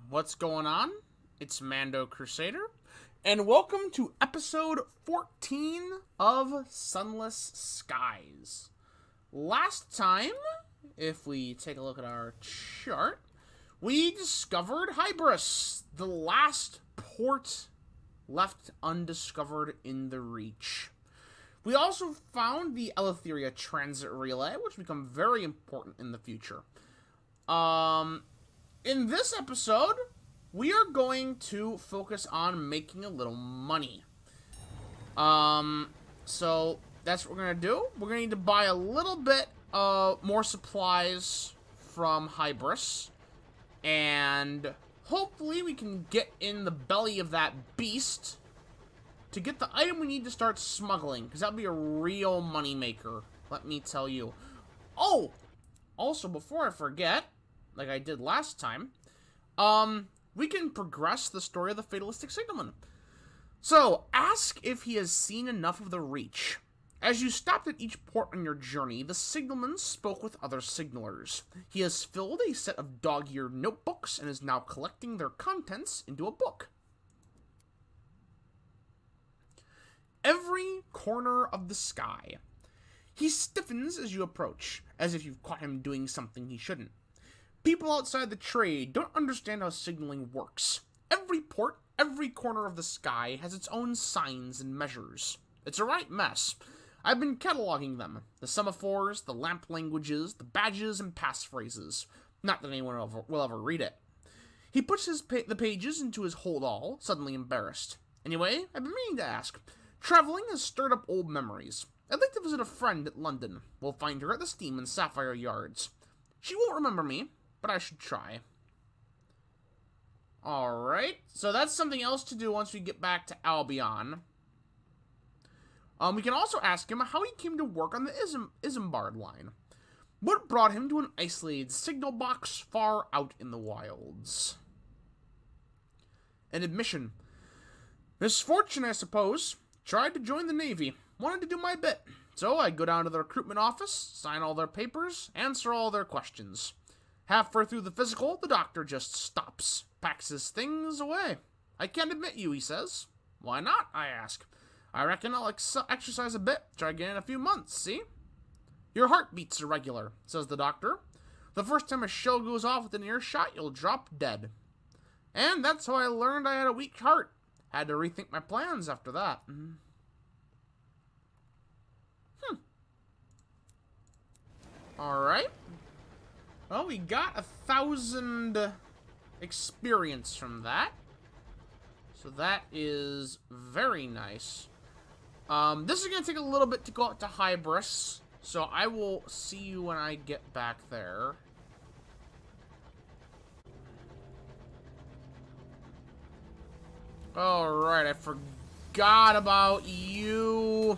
What's going on? It's Mando Crusader, and welcome to episode 14 of Sunless Skies. Last time, if we take a look at our chart, we discovered Hybras, the last port left undiscovered in the Reach. We also found the Eleutheria transit relay, which will become very important in the future. In this episode, we are going to focus on making a little money. So that's what we're going to do. We're going to need to buy a little bit more supplies from Hybras. And hopefully we can get in the belly of that beast to get the item we need to start smuggling. Because that would be a real money maker, let me tell you. Oh! Also, before I forget, like I did last time, we can progress the story of the fatalistic signalman. So, ask if he has seen enough of the Reach. As you stopped at each port on your journey, the signalman spoke with other signalers. He has filled a set of dog-eared notebooks and is now collecting their contents into a book. Every corner of the sky. He stiffens as you approach, as if you've caught him doing something he shouldn't. People outside the trade don't understand how signaling works. Every port, every corner of the sky has its own signs and measures. It's a right mess. I've been cataloging them. The semaphores, the lamp languages, the badges, and passphrases. Not that anyone will ever read it. He puts the pages into his hold-all, suddenly embarrassed. Anyway, I've been meaning to ask. Traveling has stirred up old memories. I'd like to visit a friend at London. We'll find her at the Steam and Sapphire Yards. She won't remember me, but I should try. Alright, so that's something else to do once we get back to Albion. We can also ask him how he came to work on the Isambard line. What brought him to an isolated signal box far out in the wilds? An admission. Misfortune, I suppose. Tried to join the Navy. Wanted to do my bit. So I go down to the recruitment office, sign all their papers, answer all their questions. Halfway through the physical, the doctor just stops, packs his things away. I can't admit you, he says. Why not, I ask. I reckon I'll exercise a bit, try again in a few months, see? Your heart beats irregular, says the doctor. The first time a shell goes off within earshot, you'll drop dead. And that's how I learned I had a weak heart. Had to rethink my plans after that. Alright. Well, we got 1,000 experience from that. So that is very nice. This is going to take a little bit to go out to Hybras. So I will see you when I get back there. Alright, I forgot about you.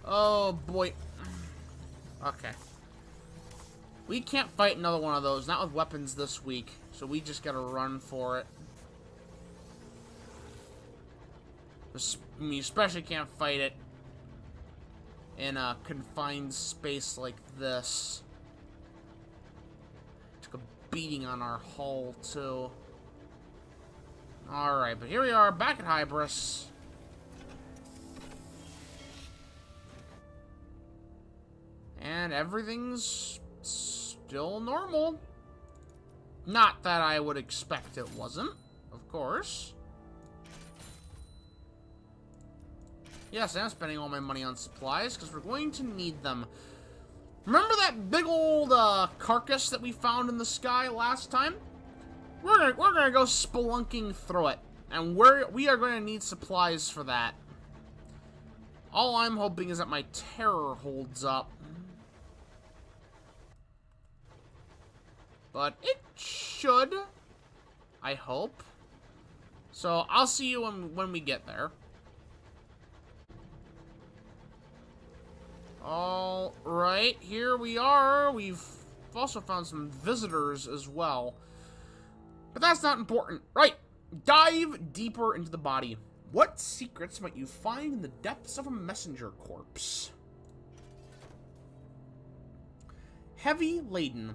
Oh, boy. Okay. We can't fight another one of those, not with weapons this week. So we just gotta run for it. You especially can't fight it in a confined space like this. Took a beating on our hull, too. Alright, but here we are, back at Hybras. And everything's still normal. Not that I would expect it wasn't, of course. Yes, I'm spending all my money on supplies, because we're going to need them. Remember that big old carcass that we found in the sky last time? We're gonna go spelunking through it. And we are going to need supplies for that. All I'm hoping is that my terror holds up. But it should. I hope. So, I'll see you when we get there. Alright, here we are. We've also found some visitors as well. But that's not important. Right, dive deeper into the body. What secrets might you find in the depths of a messenger corpse? heavy laden.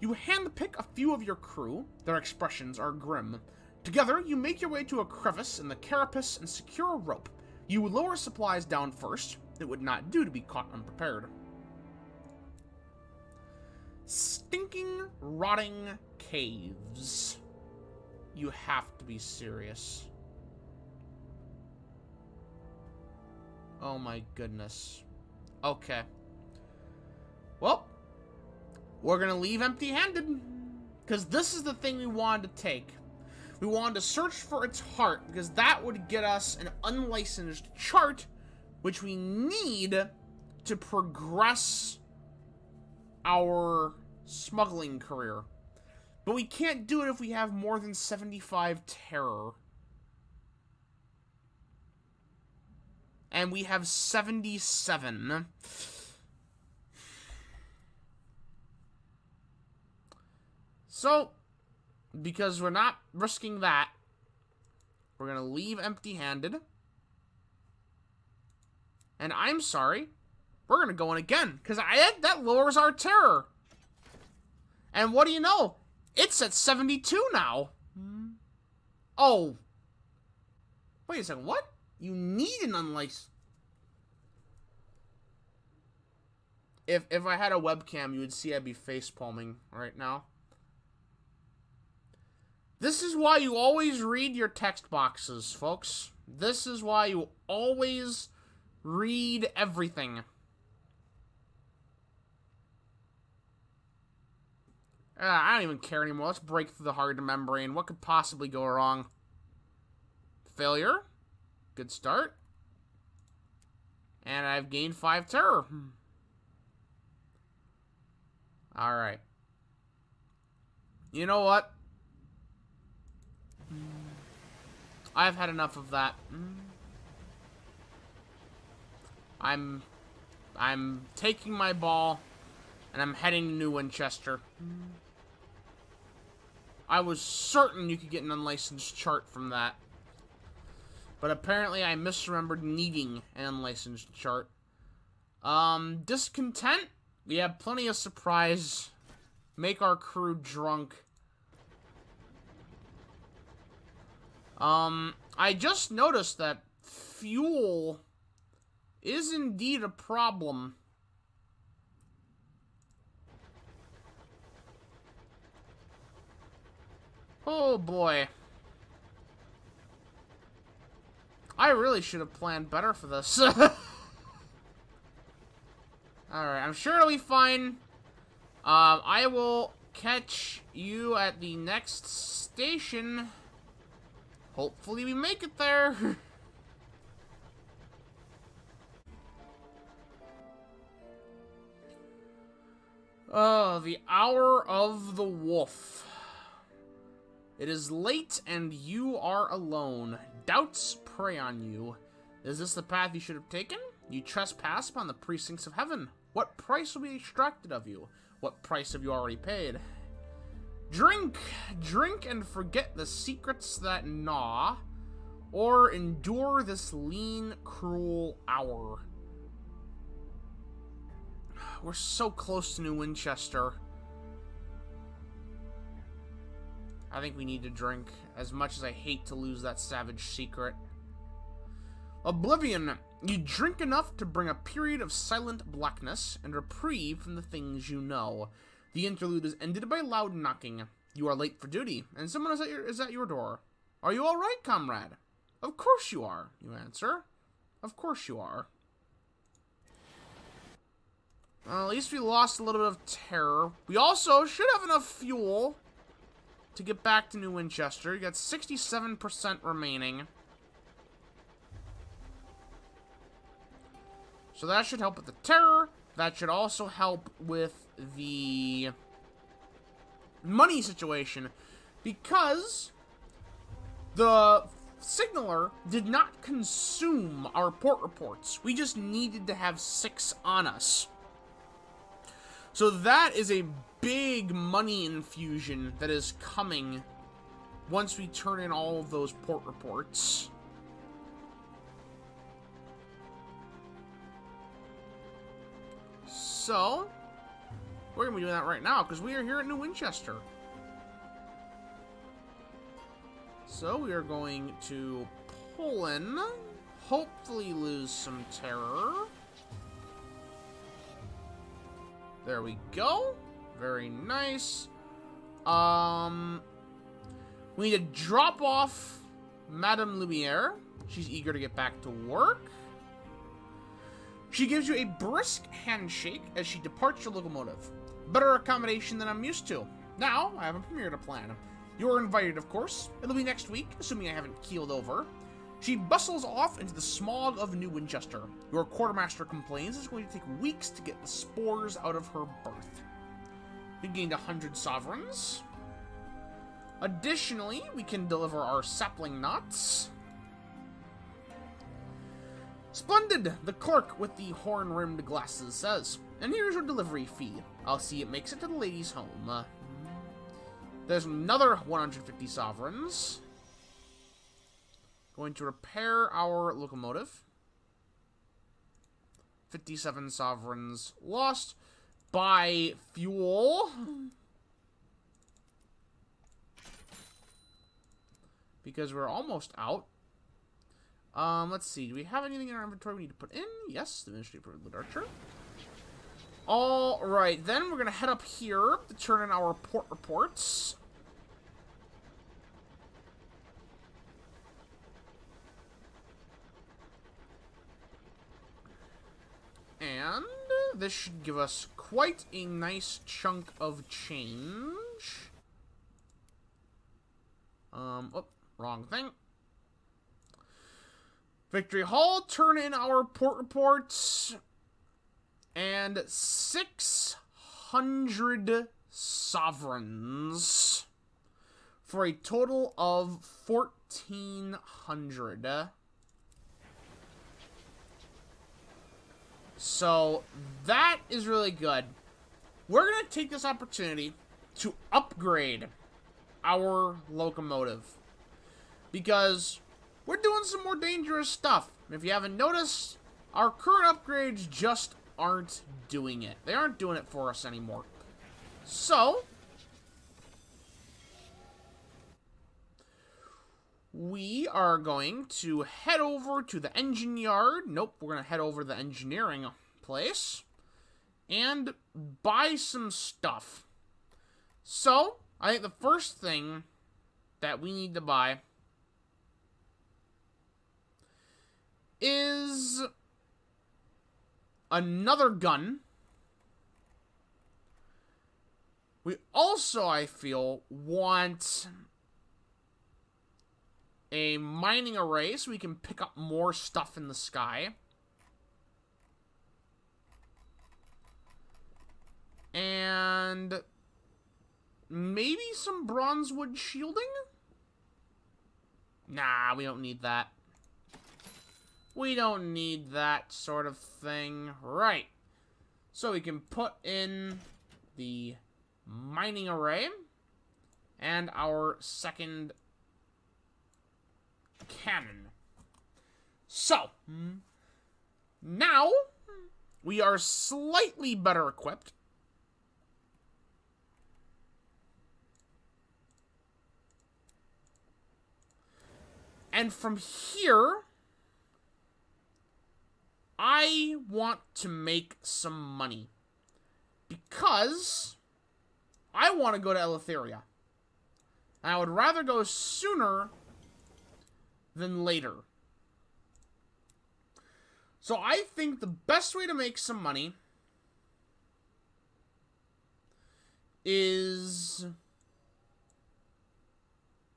You handpick a few of your crew. Their expressions are grim. Together, you make your way to a crevice in the carapace and secure a rope. You lower supplies down first. It would not do to be caught unprepared. Stinking, rotting caves. You have to be serious. Oh my goodness. Okay. Well, we're gonna leave empty-handed. Because this is the thing we wanted to take. We wanted to search for its heart, because that would get us an unlicensed chart, which we need to progress our smuggling career. But we can't do it if we have more than 75 terror. And we have 77. So, because we're not risking that, we're going to leave empty-handed. And I'm sorry, we're going to go in again, because that lowers our terror. And what do you know? It's at 72 now. Oh. Wait a second, what? You need an unlicensed... If I had a webcam, you would see I'd be facepalming right now. This is why you always read your text boxes, folks. This is why you always read everything. I don't even care anymore. Let's break through the hard membrane. What could possibly go wrong? Failure. Good start. And I've gained 5 terror. Alright. You know what? I've had enough of that. I'm taking my ball, and I'm heading to New Winchester. I was certain you could get an unlicensed chart from that. But apparently I misremembered needing an unlicensed chart. Discontent? We have plenty of surprise. Make our crew drunk. I just noticed that fuel is indeed a problem. Oh boy. I really should have planned better for this. Alright, I'm sure it'll be fine. I will catch you at the next station. Hopefully we make it there. Oh, the hour of the wolf. It is late and you are alone. Doubts prey on you. Is this the path you should have taken? You trespass upon the precincts of heaven. What price will be extracted of you? What price have you already paid? Drink! Drink and forget the secrets that gnaw, or endure this lean, cruel hour. We're so close to New Winchester. I think we need to drink, as much as I hate to lose that savage secret. Oblivion. You drink enough to bring a period of silent blackness and reprieve from the things you know. The interlude is ended by loud knocking. You are late for duty, and someone is at your door. Are you all right, comrade? Of course you are, you answer. Of course you are. At least we lost a little bit of terror. We also should have enough fuel to get back to New Winchester. You got 67% remaining. So that should help with the terror. That should also help with the money situation, because the signaler did not consume our port reports. We just needed to have 6 on us. So that is a big money infusion that is coming once we turn in all of those port reports. So, We're going to be doing that right now, because we are here at New Winchester. So, we are going to pull in, hopefully lose some terror. There we go. Very nice. We need to drop off Madame Lumiere. She's eager to get back to work. She gives you a brisk handshake as she departs your locomotive. Better accommodation than I'm used to. Now, I have a premiere to plan. You're invited, of course. It'll be next week, assuming I haven't keeled over. She bustles off into the smog of New Winchester. Your quartermaster complains it's going to take weeks to get the spores out of her berth. We gained 100 sovereigns. Additionally, we can deliver our sapling knots. Splendid, the clerk with the horn-rimmed glasses says. And here's your delivery fee. I'll see it makes it to the lady's home. There's another 150 sovereigns. Going to repair our locomotive. 57 sovereigns lost. Buy fuel. Because we're almost out. Let's see. Do we have anything in our inventory we need to put in? Yes, the Ministry of Literature. Alright, then we're going to head up here to turn in our port reports. And this should give us quite a nice chunk of change. Oh, wrong thing. Victory Hall, turn in our port reports. And 600 sovereigns. For a total of 1,400. So, that is really good. We're going to take this opportunity to upgrade our locomotive. Because we're doing some more dangerous stuff. If you haven't noticed, our current upgrades just aren't doing it. They aren't doing it for us anymore. So, we are going to head over to the engine yard. Nope, we're going to head over to the engineering place and buy some stuff. So, I think the first thing that we need to buy is another gun. We also, I feel, want a mining array so we can pick up more stuff in the sky. And maybe some bronzewood shielding? Nah, we don't need that. We don't need that sort of thing. Right. So we can put in the mining array and our second cannon. So, now we are slightly better equipped. And from here, I want to make some money. Because I want to go to Eleutheria. And I would rather go sooner than later. So I think the best way to make some money is...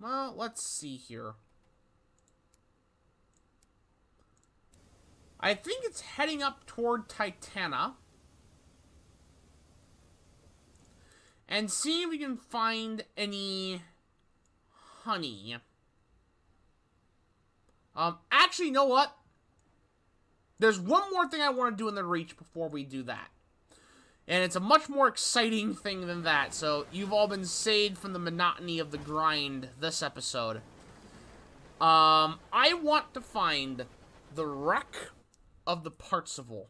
well, let's see here. I think it's heading up toward Titana. And see if we can find any honey. Actually, you know what? There's one more thing I want to do in the Reach before we do that. And it's a much more exciting thing than that. So, you've all been saved from the monotony of the grind this episode. I want to find the wreck of the Parzifal.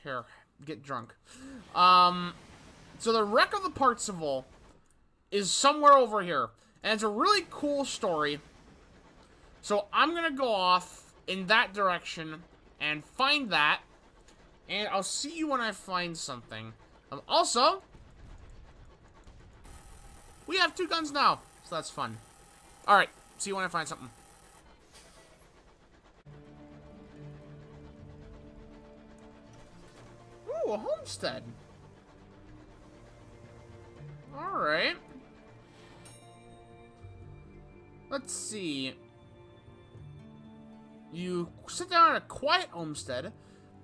Here, get drunk. So the wreck of the Parzifal is somewhere over here. And it's a really cool story. So I'm gonna go off in that direction and find that. And I'll see you when I find something. Also, we have 2 guns now. So that's fun. Alright, see you when I find something. Ooh, a homestead. Alright. Let's see. You sit down at a quiet homestead.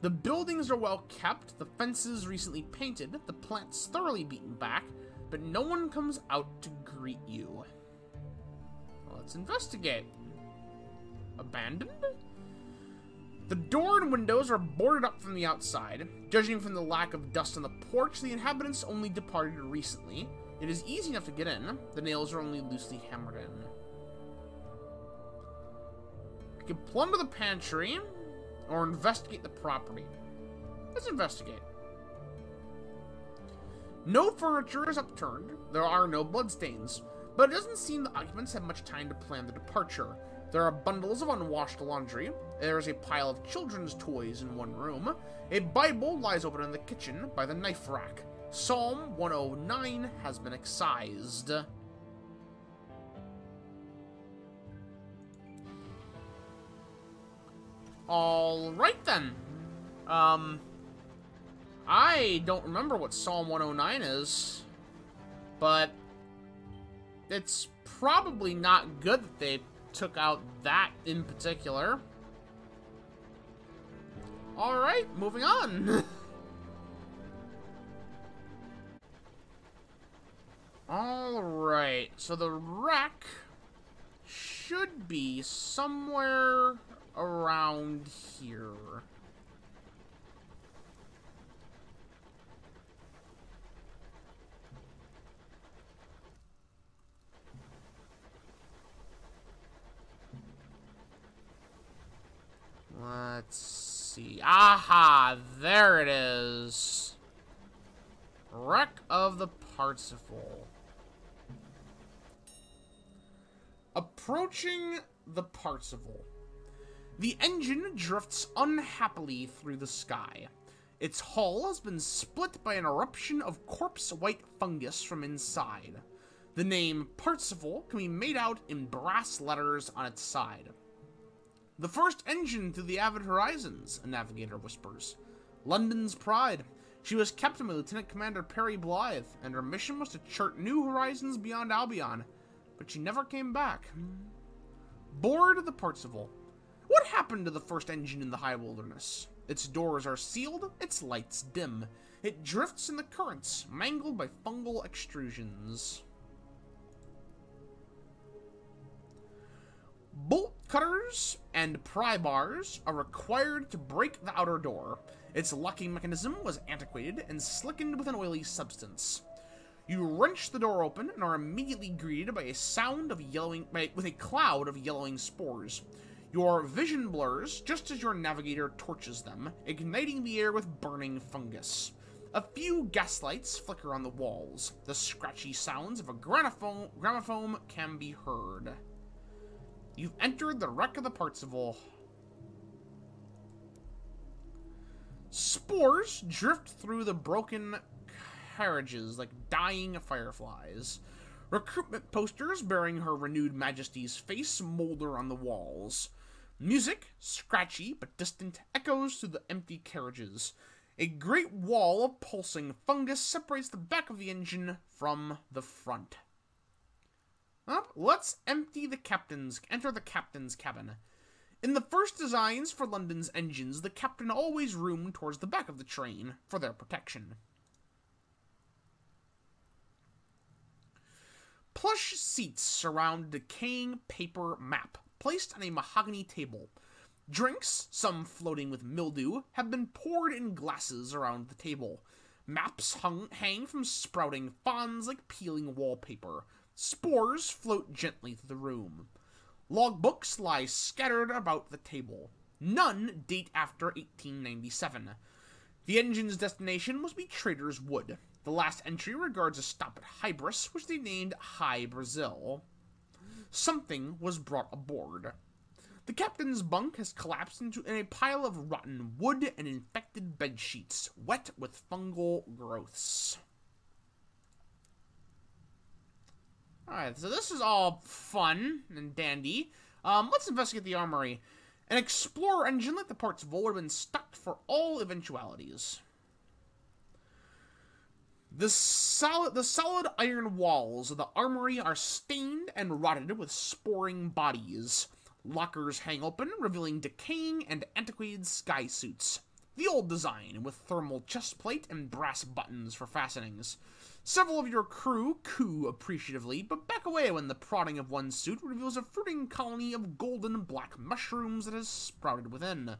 The buildings are well kept, the fences recently painted, the plants thoroughly beaten back, but no one comes out to greet you. Let's investigate. Abandoned? The door and windows are boarded up from the outside. Judging from the lack of dust on the porch, the inhabitants only departed recently. It is easy enough to get in. The nails are only loosely hammered in. You can plunder the pantry, or investigate the property. Let's investigate. No furniture is upturned. There are no bloodstains. But it doesn't seem the occupants had much time to plan the departure. There are bundles of unwashed laundry. There is a pile of children's toys in one room. A Bible lies open in the kitchen by the knife rack. Psalm 109 has been excised. Alright then. I don't remember what Psalm 109 is, but it's probably not good that they took out that in particular. Alright, moving on. Alright, so the wreck should be somewhere around here. Let's see. Aha! There it is. Wreck of the Parzifal. Approaching the Parzifal. The engine drifts unhappily through the sky. Its hull has been split by an eruption of corpse-white fungus from inside. The name Parzifal can be made out in brass letters on its side. The first engine through the avid horizons, a navigator whispers. London's pride. She was captain by Lieutenant Commander Perry Blythe, and her mission was to chart new horizons beyond Albion. But she never came back. Board the Parzifal. What happened to the first engine in the high wilderness? Its doors are sealed, its lights dim. It drifts in the currents, mangled by fungal extrusions. Bolt cutters and pry bars are required to break the outer door. Its locking mechanism was antiquated and slickened with an oily substance. You wrench the door open and are immediately greeted by with a cloud of yellowing spores. Your vision blurs just as your navigator torches them, igniting the air with burning fungus. A few gaslights flicker on the walls. The scratchy sounds of a gramophone can be heard. You've entered the wreck of the Parzifal. Spores drift through the broken carriages like dying fireflies. Recruitment posters bearing Her Renewed Majesty's face molder on the walls. Music, scratchy but distant, echoes through the empty carriages. A great wall of pulsing fungus separates the back of the engine from the front. Let's enter the captain's cabin. In the first designs for London's engines, the captain always roomed towards the back of the train for their protection. Plush seats surround a decaying paper map, placed on a mahogany table. Drinks, some floating with mildew, have been poured in glasses around the table. Maps hang from sprouting fronds like peeling wallpaper. Spores float gently through the room. Logbooks lie scattered about the table. None date after 1897. The engine's destination must be Trader's Wood. The last entry regards a stop at Hybras, which they named Hybras. Something was brought aboard. The captain's bunk has collapsed in a pile of rotten wood and infected bedsheets, wet with fungal growths. Alright, so this is all fun and dandy. Let's investigate the armory. An Explorer engine like the Parzifal would have been stocked for all eventualities. The solid iron walls of the armory are stained and rotted with sporing bodies. Lockers hang open, revealing decaying and antiquated sky suits. The old design, with thermal chestplate and brass buttons for fastenings. Several of your crew coo appreciatively, but back away when the prodding of one suit reveals a fruiting colony of golden black mushrooms that has sprouted within.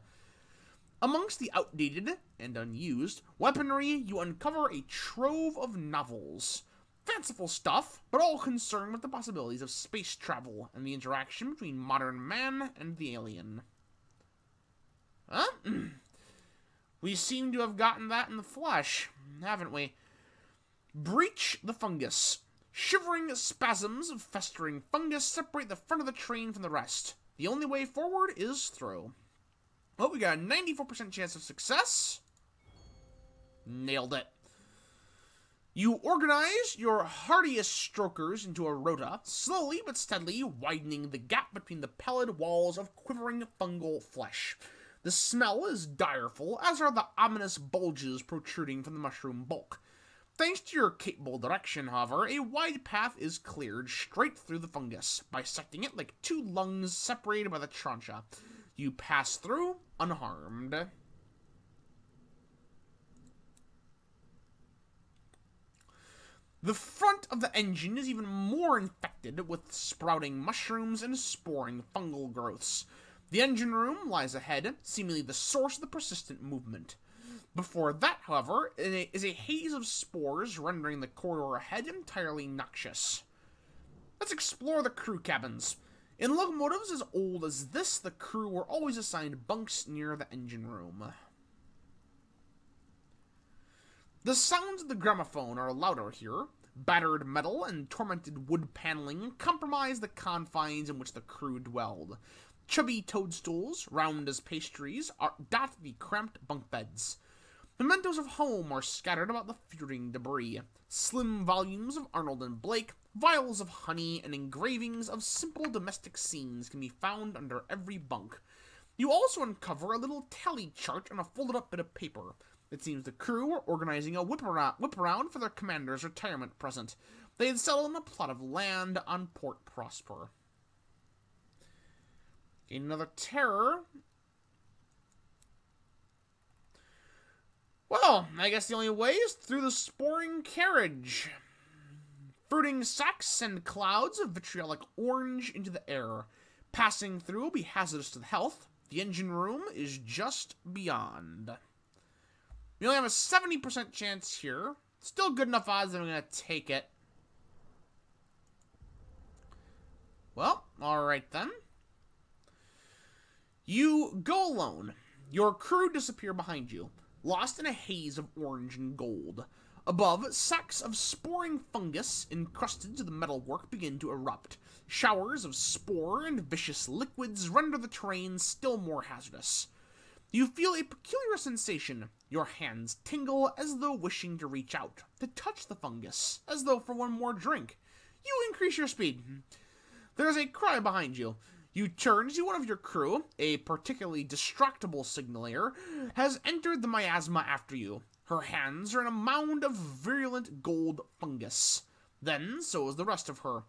Amongst the outdated and unused weaponry, you uncover a trove of novels. Fanciful stuff, but all concerned with the possibilities of space travel and the interaction between modern man and the alien. Huh? We seem to have gotten that in the flesh, haven't we? Breach the fungus. Shivering spasms of festering fungus separate the front of the train from the rest. The only way forward is through. Oh, we got a 94% chance of success. Nailed it. You organize your hardiest strokers into a rota, slowly but steadily widening the gap between the pallid walls of quivering fungal flesh. The smell is direful, as are the ominous bulges protruding from the mushroom bulk. Thanks to your capable direction, however, a wide path is cleared straight through the fungus, bisecting it like two lungs separated by the trachea. You pass through unharmed. The front of the engine is even more infected with sprouting mushrooms and sporing fungal growths. The engine room lies ahead, seemingly the source of the persistent movement. Before that, however, is a haze of spores rendering the corridor ahead entirely noxious. Let's explore the crew cabins. In locomotives as old as this, the crew were always assigned bunks near the engine room. The sounds of the gramophone are louder here. Battered metal and tormented wood paneling compromise the confines in which the crew dwelled. Chubby toadstools, round as pastries, dot the cramped bunk beds. Mementos of home are scattered about the fearing debris. Slim volumes of Arnold and Blake, vials of honey, and engravings of simple domestic scenes can be found under every bunk. You also uncover a little tally chart on a folded-up bit of paper. It seems the crew were organizing a whip-around for their commander's retirement present. They had settled on a plot of land on Port Prosper. Gain another terror. Well, I guess the only way is through the sporing carriage. Fruiting sacks send clouds of vitriolic orange into the air. Passing through will be hazardous to the health. The engine room is just beyond. We only have a 70% chance here. Still good enough odds that I'm going to take it. Well, alright then. You go alone. Your crew disappear behind you, lost in a haze of orange and gold. Above, sacks of sporing fungus encrusted to the metalwork begin to erupt. Showers of spore and vicious liquids render the terrain still more hazardous. You feel a peculiar sensation. Your hands tingle as though wishing to reach out, to touch the fungus, as though for one more drink. You increase your speed. There is a cry behind you. You turn to see one of your crew, a particularly distractible signaler, has entered the miasma after you. Her hands are in a mound of virulent gold fungus. Then, so is the rest of her.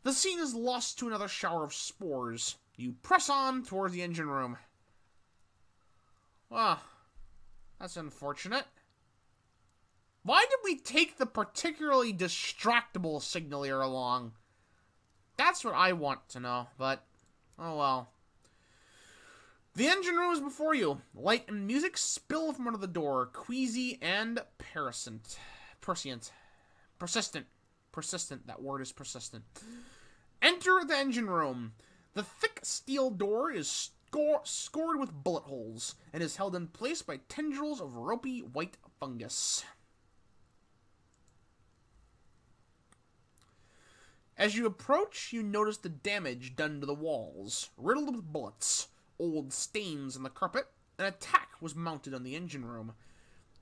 The scene is lost to another shower of spores. You press on towards the engine room. Well, that's unfortunate. Why did we take the particularly distractible signaler along? That's what I want to know, but oh well. The engine room is before you. Light and music spill from under the door, queasy and persistent. Persistent, that word is persistent. Enter the engine room. The thick steel door is scored with bullet holes and is held in place by tendrils of ropey white fungus. As you approach, you notice the damage done to the walls, riddled with bullets, old stains on the carpet. An attack was mounted on the engine room.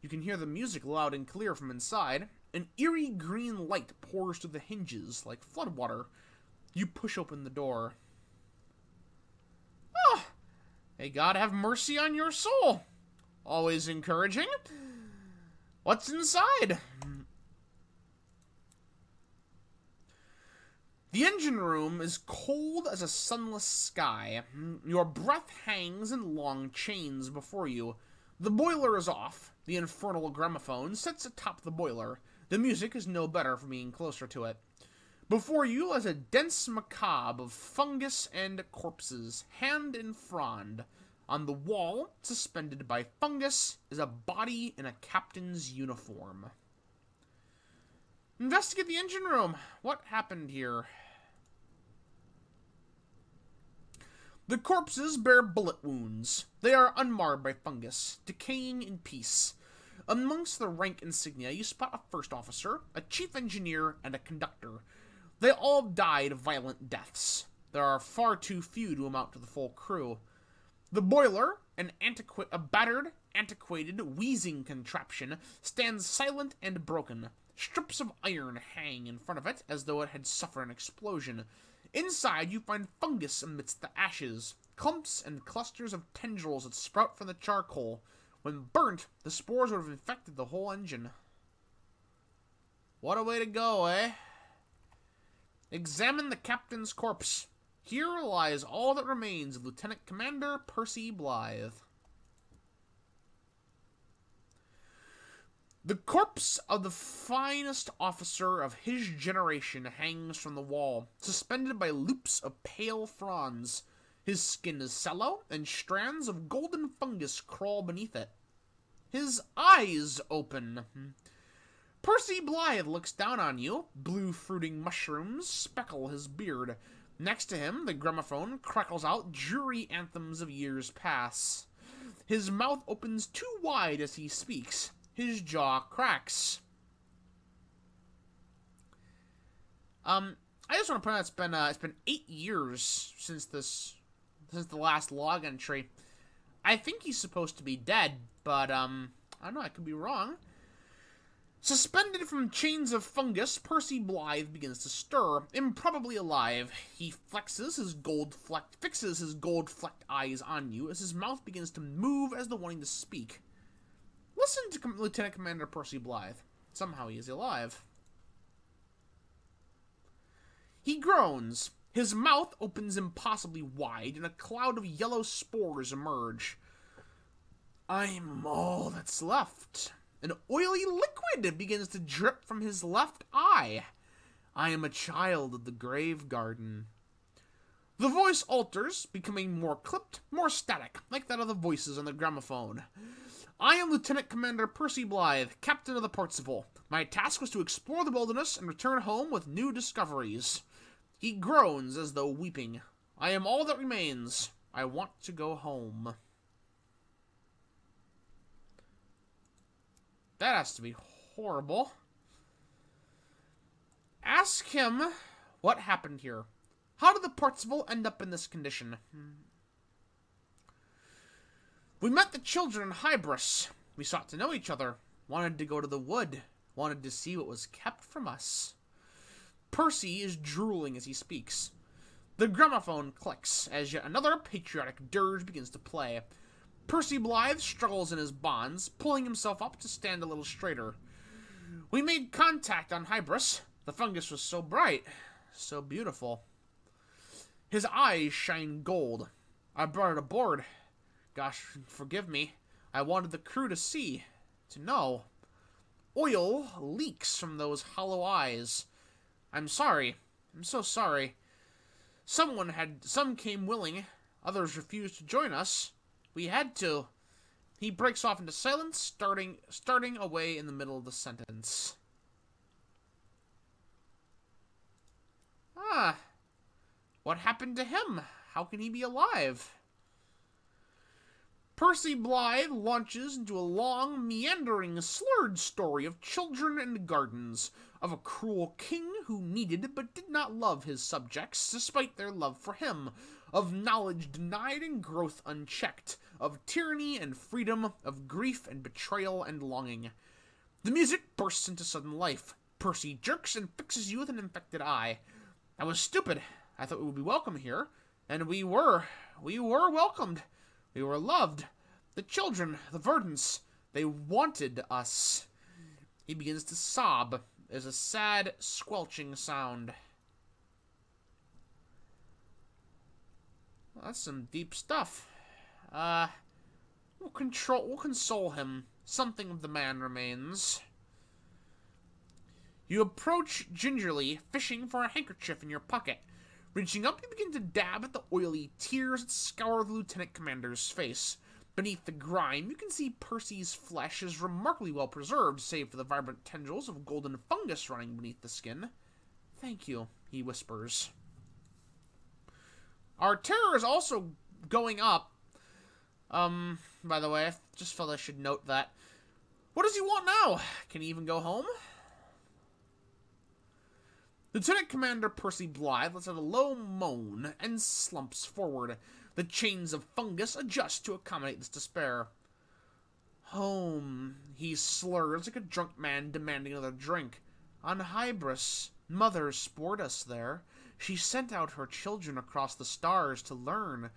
You can hear the music loud and clear from inside. An eerie green light pours through the hinges like floodwater. You push open the door. Ah! May God have mercy on your soul. Always encouraging. What's inside? The engine room is cold as a sunless sky. Your breath hangs in long chains before you. The boiler is off. The infernal gramophone sits atop the boiler. The music is no better for being closer to it. Before you lies a dense macabre of fungus and corpses, hand and frond. On the wall, suspended by fungus, is a body in a captain's uniform. Investigate the engine room. What happened here? The corpses bear bullet wounds. They are unmarred by fungus, decaying in peace. Amongst the rank insignia, you spot a first officer, a chief engineer, and a conductor. They all died violent deaths. There are far too few to amount to the full crew. The boiler, a battered, antiquated, wheezing contraption, stands silent and broken. Strips of iron hang in front of it as though it had suffered an explosion. Inside, you find fungus amidst the ashes, clumps and clusters of tendrils that sprout from the charcoal. When burnt, the spores would have infected the whole engine. What a way to go, eh? Examine the captain's corpse. Here lies all that remains of Lieutenant Commander Percy Blythe. The corpse of the finest officer of his generation hangs from the wall, suspended by loops of pale fronds. His skin is sallow, and strands of golden fungus crawl beneath it. His eyes open. Percy Blythe looks down on you. Blue fruiting mushrooms speckle his beard. Next to him, the gramophone crackles out dreary anthems of years past. His mouth opens too wide as he speaks. His jaw cracks. I just want to point out it's been 8 years since the last log entry. I think he's supposed to be dead, but I don't know, I could be wrong. Suspended from chains of fungus, Percy Blythe begins to stir, improbably alive. He fixes his gold-flecked eyes on you as his mouth begins to move as though wanting to speak. Listen to Lieutenant Commander Percy Blythe. Somehow he is alive. He groans. His mouth opens impossibly wide, and a cloud of yellow spores emerge. I'm all that's left. An oily liquid begins to drip from his left eye. I am a child of the grave garden. The voice alters, becoming more clipped, more static, like that of the voices on the gramophone. I am Lieutenant Commander Percy Blythe, Captain of the Parzifal. My task was to explore the wilderness and return home with new discoveries. He groans as though weeping. I am all that remains. I want to go home. That has to be horrible. Ask him what happened here. How did the Parzifal end up in this condition? We met the children in Hybras. We sought to know each other. Wanted to go to the wood. Wanted to see what was kept from us. Percy is drooling as he speaks. The gramophone clicks as yet another patriotic dirge begins to play. Percy Blythe struggles in his bonds, pulling himself up to stand a little straighter. We made contact on Hybras. The fungus was so bright, so beautiful. His eyes shine gold. I brought it aboard. Gosh, forgive me. I wanted the crew to see, to know. Oil leaks from those hollow eyes. I'm sorry. I'm so sorry. Some came willing. Others refused to join us. We had to. He breaks off into silence, starting away in the middle of the sentence. Ah. What happened to him? How can he be alive? Percy Blythe launches into a long, meandering, slurred story of children and gardens, of a cruel king who needed but did not love his subjects despite their love for him, of knowledge denied and growth unchecked, of tyranny and freedom, of grief and betrayal and longing. The music bursts into sudden life. Percy jerks and fixes you with an infected eye. I was stupid. I thought we would be welcome here, and we were. We were welcomed. We were loved. The children, the Verdants, they wanted us. He begins to sob. There's a sad, squelching sound. Well, that's some deep stuff. We'll console him. Something of the man remains. You approach gingerly, fishing for a handkerchief in your pocket. Reaching up, you begin to dab at the oily tears that scour the lieutenant commander's face. Beneath the grime, you can see Percy's flesh is remarkably well preserved, save for the vibrant tendrils of golden fungus running beneath the skin. Thank you, he whispers. Our terror is also going up. By the way, I just felt I should note that. What does he want now? Can he even go home? Lieutenant Commander Percy Blythe lets out a low moan and slumps forward. The chains of fungus adjust to accommodate this despair. Home, he slurs like a drunk man demanding another drink. On Hybras, Mother spored us there. She sent out her children across the stars to learn.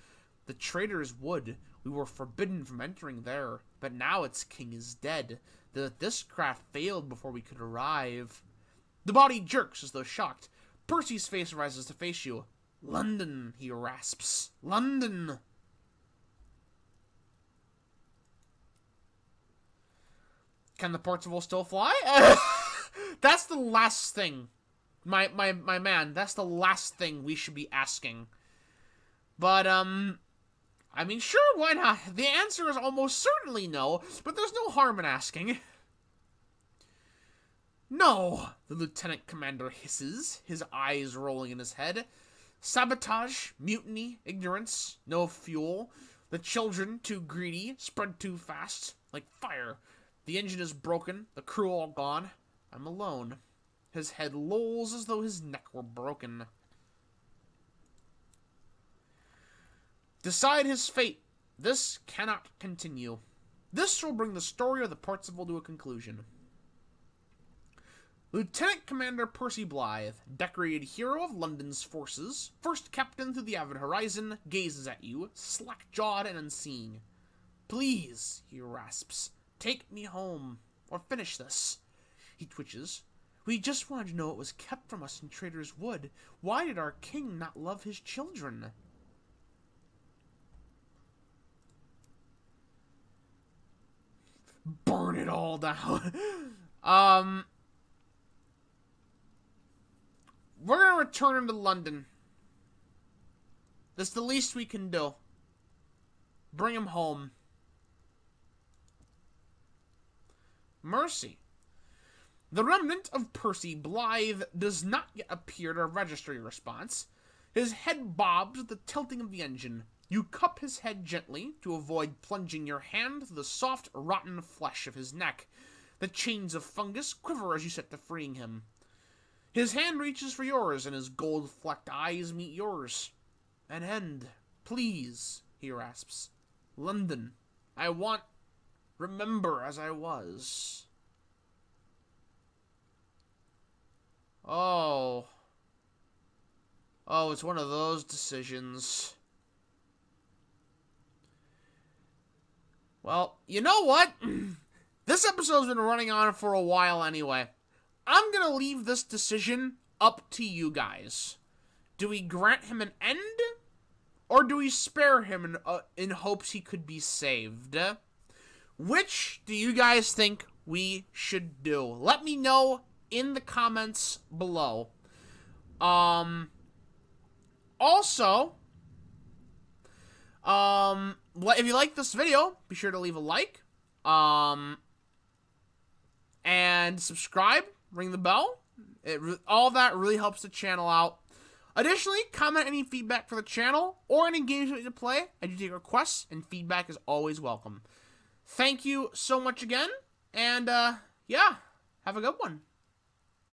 The traitors would. We were forbidden from entering there. But now its king is dead. This craft failed before we could arrive. The body jerks as though shocked. Percy's face rises to face you. London, he rasps. London. Can the Parzifal still fly? That's the last thing. My man, that's the last thing we should be asking. But, I mean, sure, why not? The answer is almost certainly no, but there's no harm in asking. No, the lieutenant commander hisses, his eyes rolling in his head. Sabotage, mutiny, ignorance, no fuel. The children, too greedy, spread too fast, like fire. The engine is broken, the crew all gone. I'm alone. His head lolls as though his neck were broken. Decide his fate. This cannot continue. This will bring the story of the Parzifal to a conclusion. Lieutenant Commander Percy Blythe, decorated hero of London's forces, first captain through the avid horizon, gazes at you, slack-jawed and unseeing. Please, he rasps, take me home, or finish this. He twitches. We just wanted to know what was kept from us in Traitor's Wood. Why did our king not love his children? Burn it all down. We're gonna return him to London. That's the least we can do. Bring him home. Mercy. The remnant of Percy Blythe does not yet appear to register your response. His head bobs with the tilting of the engine. You cup his head gently to avoid plunging your hand through the soft, rotten flesh of his neck. The chains of fungus quiver as you set to freeing him. His hand reaches for yours, and his gold-flecked eyes meet yours. An end, please, he rasps. London, I want... Remember as I was. Oh. Oh, it's one of those decisions. Well, you know what? This episode's been running on for a while anyway. I'm going to leave this decision up to you guys. Do we grant him an end? Or do we spare him in hopes he could be saved? Which do you guys think we should do? Let me know in the comments below. Also, if you like this video, be sure to leave a like. And subscribe. Ring the bell. All that really helps the channel out. Additionally, comment any feedback for the channel or any games you want to play. I do take requests, and feedback is always welcome. Thank you so much again, and yeah, have a good one.